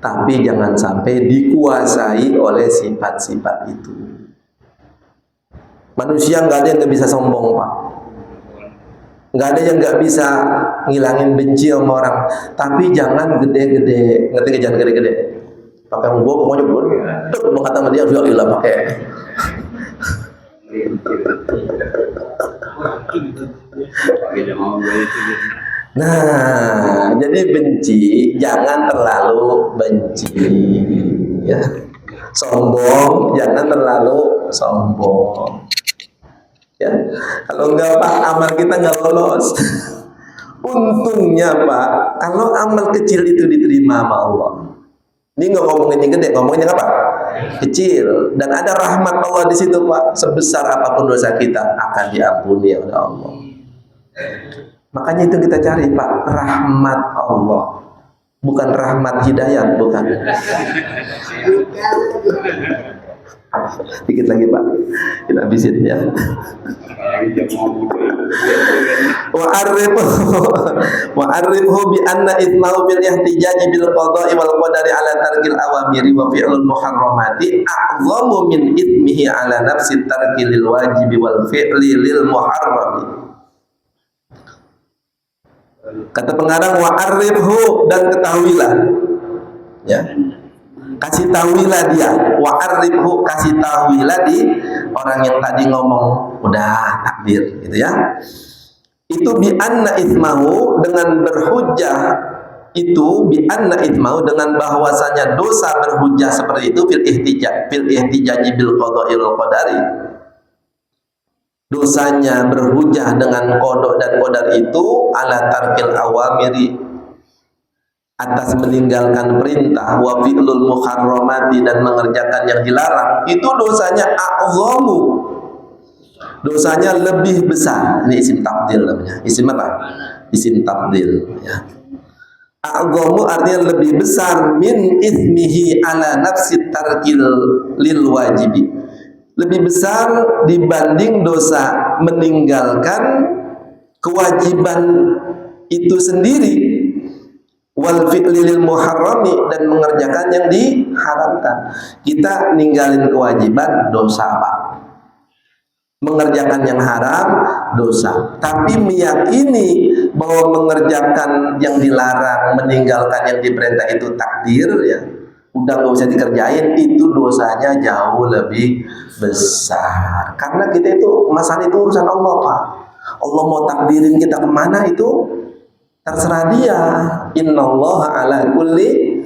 tapi jangan sampai dikuasai oleh sifat-sifat itu. Manusia nggak ada yang nggak bisa sombong Pak, nggak ada yang nggak bisa ngilangin benci sama orang, tapi jangan gede-gede, ngerti jangan gede-gede. Pakai gua pokoknya gua kata sama dia udah pakai. Nah, jadi benci jangan terlalu benci, ya. Sombong jangan terlalu sombong, ya. Kalau enggak Pak, amal kita enggak lolos. Untungnya Pak, kalau amal kecil itu diterima sama Allah. Ini nggak ngomongin yang gede, ngomongin yang apa? Kecil. Dan ada rahmat Allah di situ Pak. Sebesar apapun dosa kita akan diampuni oleh Allah. Makanya itu kita cari Pak, rahmat Allah, bukan rahmat hidayat, bukan. Dikit lagi Pak, kita habisin ya. Wa'arifhu bi anna ithmahu bil ihtijaji bil qada'i wal qadari ala tarkil awamiri wa fi'lul muharramati a'zamu min ithmihi ala nafsi tarki lil wajibi wal fi'li lil muharrami. Kata pengarang, wa'arifhu, dan ketahuilah, ya, kasih tahuilah dia, wa'arifhu, kasih tahuilah di orang yang tadi ngomong udah takdir gitu ya. Itu bi anna itsmahu, dengan berhujjah itu, bi anna itsmahu, dengan bahwasanya dosa berhujjah seperti itu fil ihtijaji bil qada'i wal qadari. Dosanya berhujjah dengan qada dan qadar itu ala tarkil awamiri, atas meninggalkan perintah, wa fi'lul muharramati, dan mengerjakan yang dilarang, itu dosanya a'zamu, dosanya lebih besar. Ini isim tafdil namanya. Isim apa? Isim tafdil, ya. A'zamu artinya lebih besar min ithmihi ala nafsi tarkil lil wajibi, lebih besar dibanding dosa meninggalkan kewajiban itu sendiri, wal fi'li lil muharrami, dan mengerjakan yang diharamkan. Kita ninggalin kewajiban dosa, Pak. Mengerjakan yang haram dosa. Tapi meyakini bahwa mengerjakan yang dilarang, meninggalkan yang diperintah itu takdir, ya udah nggak usah dikerjain, itu dosanya jauh lebih besar. Karena kita itu masalah itu urusan Allah, Pak. Allah mau takdirin kita kemana itu terserah Dia. Innallaha ala kulli.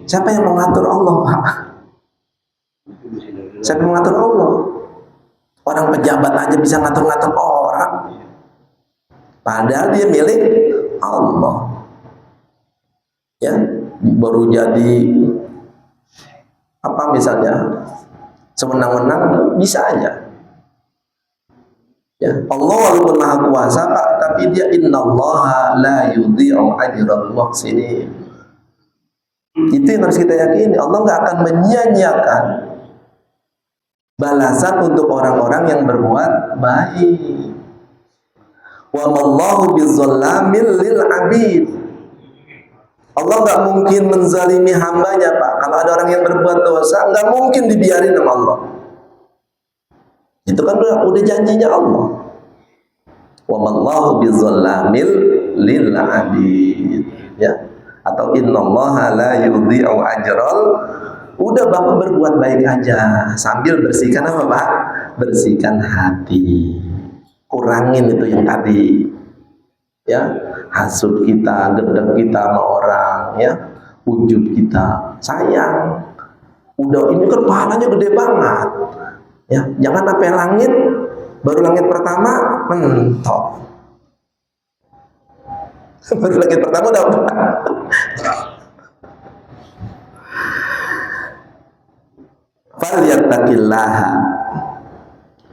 Siapa yang mengatur Allah, Pak? Siapa yang mengatur Allah? Orang pejabat aja bisa ngatur-ngatur orang, padahal dia milik Allah. Ya, baru jadi apa misalnya sewenang-wenang bisa aja. Ya, Allah walaupun maha kuasa, Pak, tapi Dia innallaha la yudhi'u ajral muhsinin. Itu yang harus kita yakini. Allah nggak akan menyia-nyiakan balasan untuk orang-orang yang berbuat baik. Wa mallahu bizzalamil lil abid. Allah nggak mungkin menzalimi hambanya, Pak. Kalau ada orang yang berbuat dosa, nggak mungkin dibiarin sama Allah. Itu kan udah janjinya Allah. Wa mallahu bizzalamil lil abid. Ya. Atau innallaha la yudhi'u ajral. Udah Bapak berbuat baik aja sambil bersihkan apa, Pak? Bersihkan hati. Kurangin itu yang tadi. Ya, hasud kita, gedek kita sama orang, ya. Ujub kita. Sayang. Udah ini kan pahalanya gede banget. Ya, jangan sampai langit baru langit pertama mentok. Baru langit pertama udah falyattaqillaha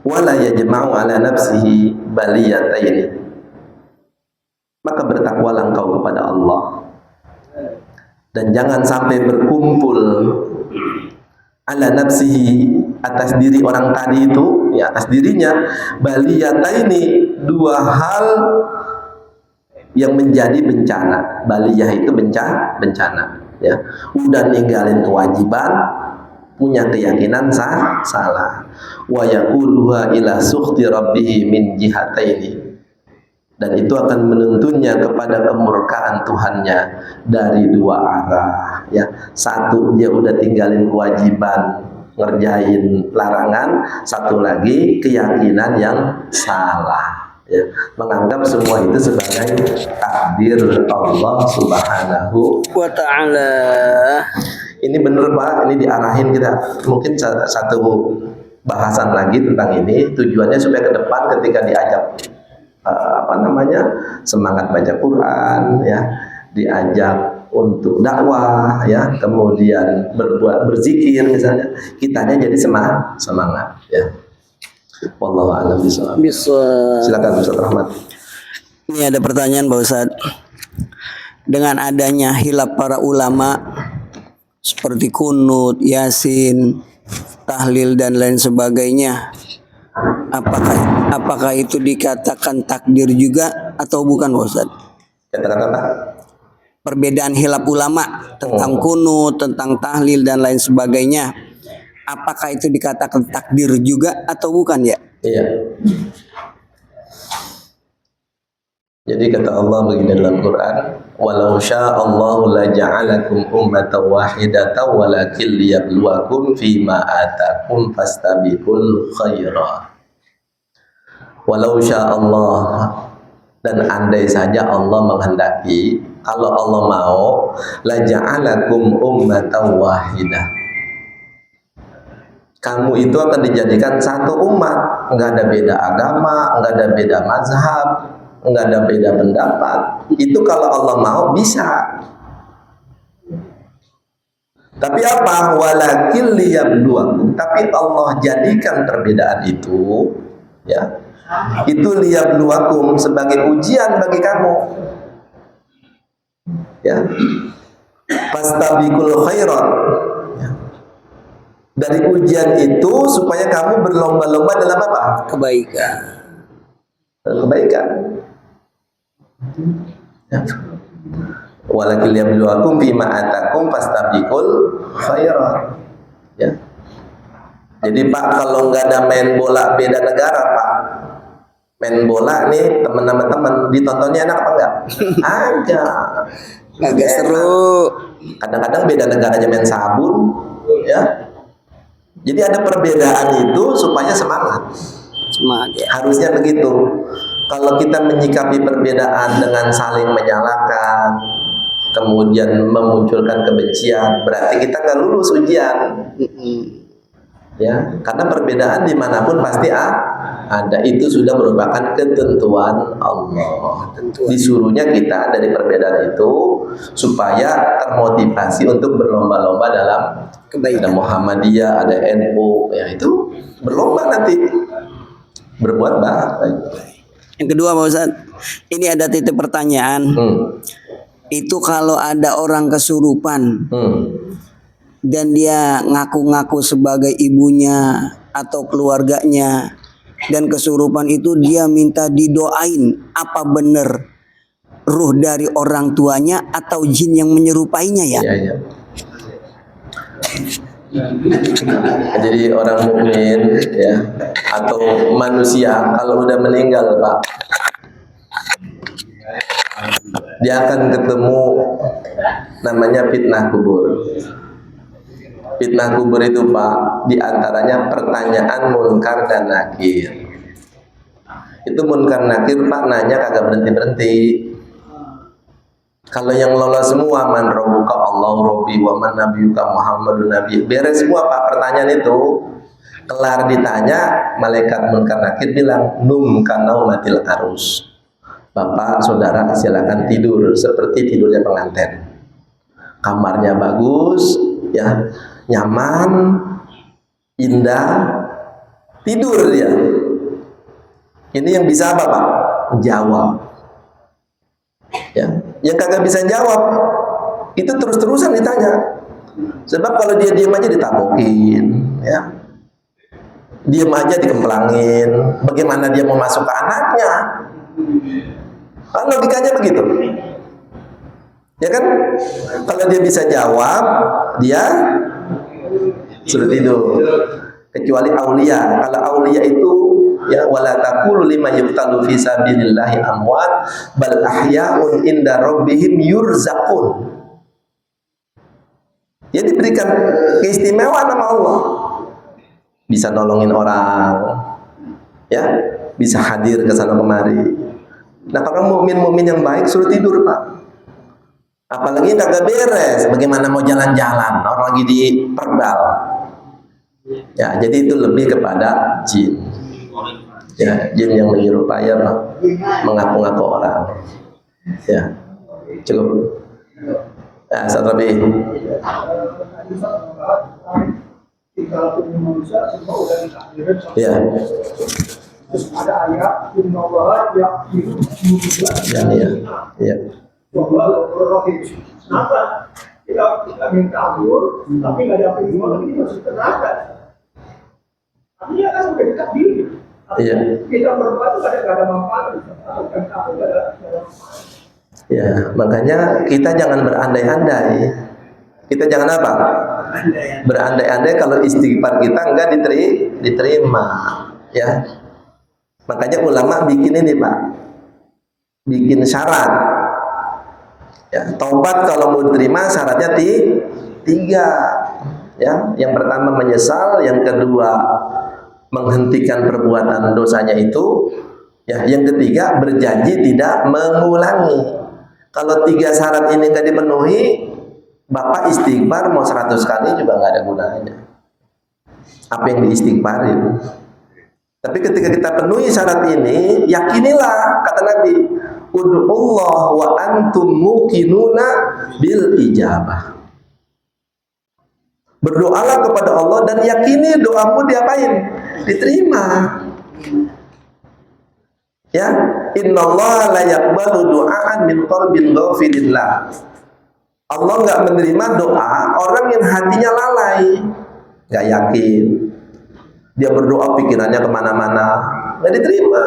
wala yajma'u ala nafsihi baliyataini. Maka bertakwalah engkau kepada Allah dan jangan sampai berkumpul ala nafsihi, atas diri orang tadi itu, ya atas dirinya, baliyataini, dua hal yang menjadi bencana. Baliyah itu bencana, ya. Udah ninggalin kewajiban, punya keyakinan salah, wa yaquluha ila sukhti rabbih min jihataini, dan itu akan menuntunnya kepada kemurkaan Tuhannya dari dua arah, ya. Satu, dia udah tinggalin kewajiban, ngerjain larangan. Satu lagi, keyakinan yang salah, ya. Menganggap semua itu sebagai takdir Allah Subhanahu wa ta'ala. Ini bener, Pak, ini diarahin kita. Mungkin satu bahasan lagi tentang ini, tujuannya supaya ke depan ketika diajak semangat baca Quran, ya, diajak untuk dakwah, ya, kemudian berbuat berzikir misalnya, kitanya jadi semangat, ya. Wallahu a'lam bishawab. Silakan Ustaz Rahmat. Ini ada pertanyaan, Pak Ustaz. Dengan adanya hilaf para ulama seperti kunut, yasin, tahlil dan lain sebagainya, apakah itu dikatakan takdir juga atau bukan, Pak Ustaz? Katakan apa? Perbedaan hilaf ulama tentang kunut, tentang tahlil dan lain sebagainya, apakah itu dikatakan takdir juga atau bukan, ya? Iya. Jadi kata Allah begini dalam Quran, walau sya'allahu la ja'alakum ummatan wahidatan walakin liyabluwakum fima atakum fastabiqul khairat. Walau sya'allah, dan andai saja Allah menghendaki, kalau Allah mau, la ja'alakum ummatan wahidah, kamu itu akan dijadikan satu umat, enggak ada beda agama, enggak ada beda mazhab, enggak ada beda pendapat. Itu kalau Allah mau bisa. Tapi apa? Walakin liyabluwakum. Tapi Allah jadikan perbedaan itu, ya, itu liyabluwakum sebagai ujian bagi kamu, ya. Fastabiqul khairat. Ya. Dari ujian itu supaya kamu berlomba-lomba dalam apa? Kebaikan. Kebaikan. Ya. Walakin liyabluwakum fima atakum fastabiqul khairat. Ya. Jadi Pak, kalau nggak ada main bola beda negara Pak, main bola nih teman-teman ditontonnya enak apa enggak? Ada. Agak seru. Kadang-kadang beda negara aja main sabun, ya. Jadi ada perbedaan itu supaya semangat. Semangat ya. Harusnya begitu. Kalau kita menyikapi perbedaan dengan saling menyalahkan, kemudian memunculkan kebencian, berarti kita nggak lulus ujian. Ya, karena perbedaan dimanapun pasti ada. Itu sudah merupakan ketentuan Allah. Disuruhnya kita dari perbedaan itu supaya termotivasi untuk berlomba-lomba dalam kebaikan. Ada Muhammadiyah, ada NU, ya itu berlomba nanti berbuat baik. Yang kedua Pak Ustadz, ini ada titik pertanyaan. Itu kalau ada orang kesurupan dan dia ngaku-ngaku sebagai ibunya atau keluarganya, dan kesurupan itu dia minta didoain, apa benar ruh dari orang tuanya atau jin yang menyerupainya ya? Iya. Jadi orang mukmin ya atau manusia kalau udah meninggal Pak, dia akan ketemu namanya fitnah kubur. Fitnah kubur itu Pak, diantaranya pertanyaan munkar dan nakir. Itu munkar nakir Pak nanya kagak berhenti-berhenti. Kalau yang lolos semua, man rabbuka Allah rabbi wa man nabiyuka Muhammadun nabi, beres semua Pak pertanyaan itu. Kelar ditanya, malaikat munkar nakir bilang num kanaumatil arus. Bapak saudara silakan tidur seperti tidurnya pengantin. Kamarnya bagus ya, nyaman, indah, tidur dia. Ini yang bisa apa Pak? Jawab. Ya, yang kagak bisa jawab itu terus-terusan ditanya. Sebab kalau dia diam aja ditabokin, ya. Diam aja dikemplangin. Bagaimana dia mau masuk ke anaknya? Kan logikanya begitu. Ya kan? Kalau dia bisa jawab, dia sudah tidur. Kecuali aulia. Kalau aulia itu ya wala taqulu liman yuqtalu fi sabilillahi amwat bal ahya'un inda rabbihim yurzaqun. Dia diberikan keistimewaan sama Allah. Bisa nolongin orang. Ya, bisa hadir ke sana kemari. Nah, kalau mukmin-mukmin yang baik suruh tidur, Pak. Apalagi kagak beres, bagaimana mau jalan-jalan orang lagi di perbal. Ya, jadi itu lebih kepada jin. Ya, jin yang menyerupai apa? Mengaku-ngaku orang. Ya, cukup. Nah, satu lebih. Ya. Terus ada ayat innallaha yaghfiru Ya. Kenapa? Kita minta ampun, tapi nggak ada apa-apa lagi masuk neraka. Artinya kan udah dekat diri. Iya. Kita berbuat itu nggak ada manfaat. Ya, makanya kita jangan berandai-andai. Kita jangan apa? Berandai-andai kalau istighfar kita enggak diterima. Ya. Makanya ulama bikin ini Pak, bikin syarat. Ya, taubat kalau mau diterima syaratnya tiga. Ya, yang pertama menyesal, yang kedua menghentikan perbuatan dosanya itu, ya, yang ketiga berjanji tidak mengulangi. Kalau tiga syarat ini nggak dipenuhi, Bapak istighfar mau 100 kali juga nggak ada gunanya. Apa yang diistighfarin? Tapi ketika kita penuhi syarat ini, yakinilah kata Nabi, ud'ullah wa antum muqinuna bil ijabah. Berdoalah kepada Allah dan yakini doamu diapain? Diterima. Ya, innallaha la yaqbalu du'aan min qalbin ghafilillah. Allah nggak menerima doa orang yang hatinya lalai, nggak yakin. Dia berdoa pikirannya kemana-mana, nggak diterima.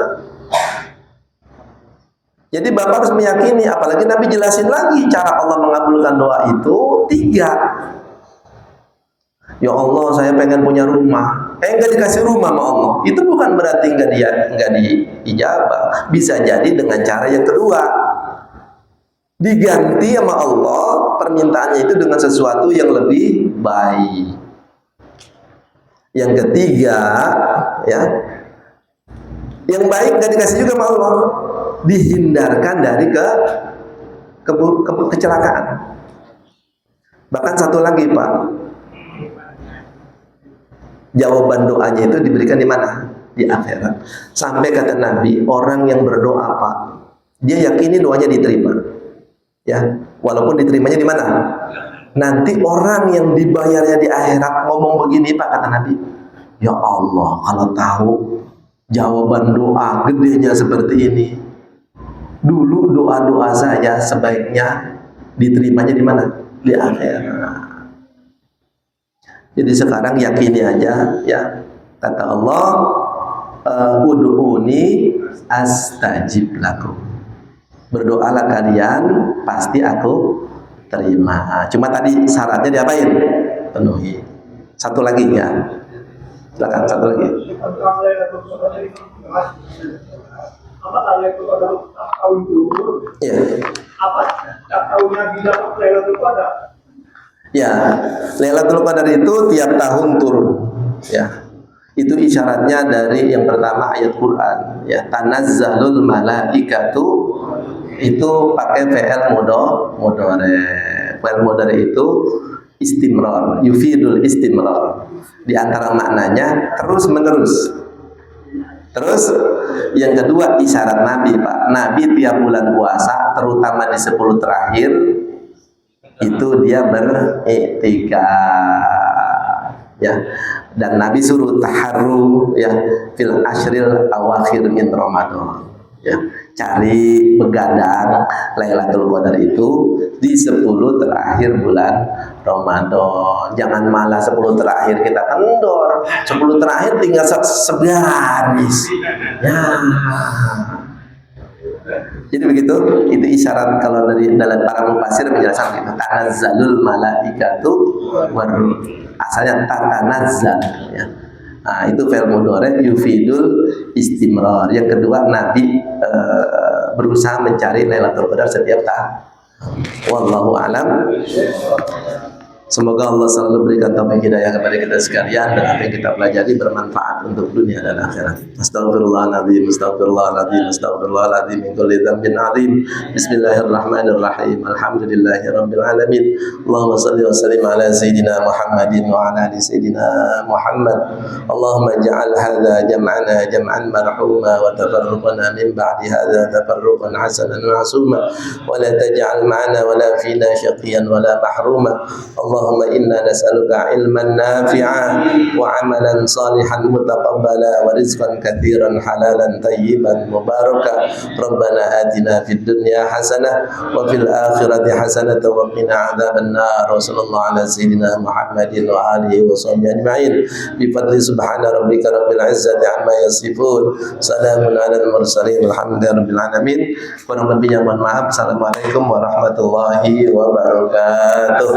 Jadi Bapak harus meyakini, apalagi Nabi jelasin lagi cara Allah mengabulkan doa itu 3. Ya Allah, saya pengen punya rumah. Enggak dikasih rumah sama Allah. Itu bukan berarti enggak diijabah. Bisa jadi dengan cara yang kedua. Diganti sama Allah permintaannya itu dengan sesuatu yang lebih baik. Yang ketiga, ya. Yang baik enggak dikasih juga sama Allah. Dihindarkan dari kecelakaan. Bahkan satu lagi Pak, jawaban doanya itu diberikan di mana? Di akhirat. Sampai kata Nabi, orang yang berdoa Pak, dia yakini doanya diterima. Ya, walaupun diterimanya di mana? Nanti orang yang dibayarnya di akhirat ngomong begini Pak, kata Nabi, ya Allah, kalau tahu jawaban doa gedenya seperti ini, dulu doa-doa saya sebaiknya diterimanya di mana? Di akhirat. Jadi sekarang yakini aja, ya. Kata Allah, ud'uni astajib lakum. Berdoalah kalian, pasti aku terima. Cuma tadi syaratnya diapain? Penuhi. Satu lagi ya. Silakan satu lagi. Apa Lailatul Qadar tahun dulu? Iya. Apa tahun Nabi dapat Lailatul Qadar? Ya, Lailatul Qadar itu tiap tahun turun. Ya. Itu isyaratnya dari yang pertama ayat Quran, ya, tanazzalul malaikatu, itu pakai fi'il mudhari. Fi'il mudhari itu istimrar, yufidul istimrar. Di antara maknanya terus menerus. Terus yang kedua isyarat Nabi Pak, Nabi tiap bulan puasa terutama di 10 terakhir itu dia beriktikaf, ya. Dan Nabi suruh taharru, ya, fil ashril awakhir min Ramadan, ya, cari begadang Lailatul Qadar itu di 10 terakhir bulan Ramadan. Jangan malah 10 terakhir kita kendor, 10 terakhir tinggal sebaris. Ya. Jadi begitu, itu isyarat kalau dari dalam para mufassir menjelaskan itu tanazzalul malaikatu waruh. Asalnya tatanazzal, ya. Nah, itu fi'il mudhari yufidul istimrar. Yang kedua, Nabi berusaha mencari Lailatul Qadar setiap tahun. Wallahu a'lam. Semoga Allah selalu berikan taufik hidayah kepada kita sekalian dan apa yang kita pelajari bermanfaat untuk dunia dan akhirat. Astagfirullahaladzim, astagfirullahaladzim, astagfirullahaladzim min kulli dzambin adzim. Bismillahirrahmanirrahim. Alhamdulillahirabbil alamin. Allahumma shalli wa sallim ala sayidina Muhammadin wa ala ali sayidina Muhammad. Allahumma ij'al hadza jam'ana jam'an marhuma wa tafarruqana min ba'di hadza tafarruqan hasanan ma'suma wa la taj'al ma'ana wa la fina syaqiyan wa la mahruma. Allahumma inna nas'aluka ilman nafi'an wa amalan salihan mutaqabbala wa rizqan katsiran halalan tayyiban mubaraka. Rabbana atina fid dunya hasanah wa fil akhirati hasanah wa qina adzaban nar. Wa sallallahu ala sayyidina Muhammadin wa alihi wa sahbihi ajma'in. Bi fadli subhana rabbika rabbil izzati amma yasifun. Salamun alal mursalin. Alhamdulillahi rabbil alamin. Kurang lebihnya mohon maaf. Assalamualaikum warahmatullahi wabarakatuh.